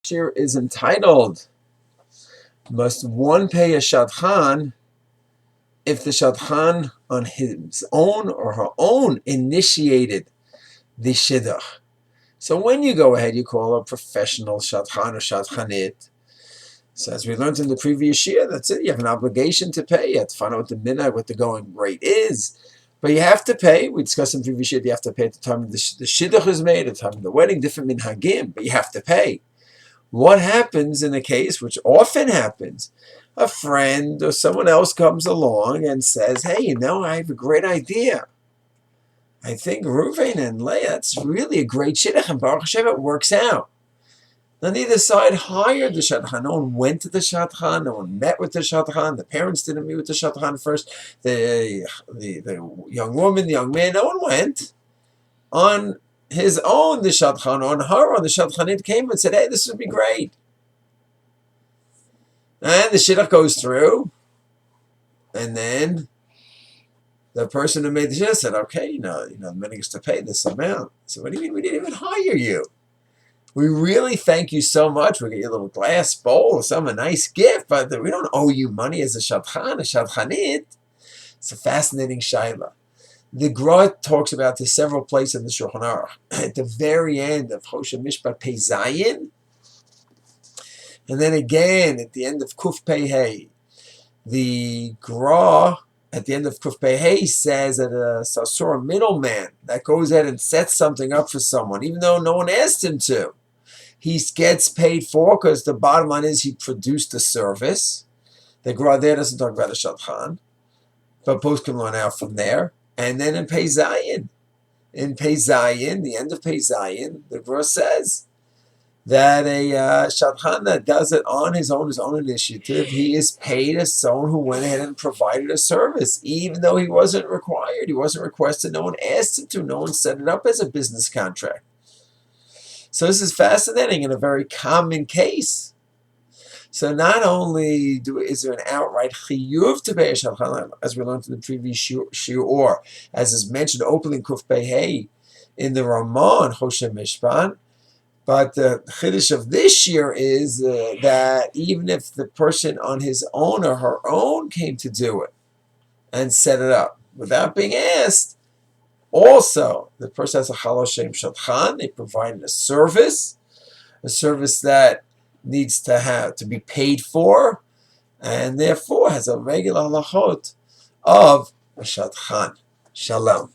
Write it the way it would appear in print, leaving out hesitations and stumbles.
Shir is entitled, must one pay a Shadchan if the Shadchan on his own or her own initiated the Shidduch. So when you go ahead, you call a professional Shadchan or Shadchanit. So as we learned in the previous year, that's it. You have an obligation to pay. You have to find out what the going rate is. But you have to pay. We discussed in the previous year, you have to pay at the time the Shidduch is made, at the time of the wedding, different minhagim, but you have to pay. What happens in a case, which often happens, a friend or someone else comes along and says, hey, I have a great idea. I think Reuven and Leah, that's really a great Shidduch, and Baruch Hashem, it works out. Now, neither side hired the Shadchan. No one went to the Shadchan. No one met with the Shadchan. The parents didn't meet with the Shadchan first. The young woman, the young man, no one went. On his own, the Shadchan, on her own, the Shadchanit came and said, hey, this would be great. And the Shidduch goes through. And then the person who made the Shidduch said, okay, the minhag is to pay this amount. So what do you mean we didn't even hire you? We really thank you so much. We get you a little glass bowl or a nice gift, but we don't owe you money as a Shadchan, a Shadchanit. It's a fascinating shaila. The Gra talks about this several places in the Shulchan Aruch. At the very end of Choshen Mishpat Pei Zayin, and then again at the end of Kuf Pei Hey, the Gra at the end of Kuf Pei Hey says that a Sasur middleman that goes ahead and sets something up for someone, even though no one asked him to, he gets paid for, because the bottom line is he produced the service. The Gra there doesn't talk about a Shadchan, but both can learn out from there. And then in Pei Zayin, the end of Pei Zayin, the Gra says that a Shadchan that does it on his own initiative, he is paid as someone who went ahead and provided a service, even though he wasn't required, he wasn't requested, no one asked him to, no one set it up as a business contract. So this is fascinating and a very common case. So not only is there an outright chiyuv to pay a Shadchan, as we learned in the previous shiur, as is mentioned openly in Kuf Pei Hey in the Ramah Choshen Mishpat, but the chiddush of this year is that even if the person on his own or her own came to do it and set it up without being asked, also the person has a Chal Shem Shadchan. They provided a service that needs to be paid for, and therefore has a regular halachot of a Shadchan. Shalom.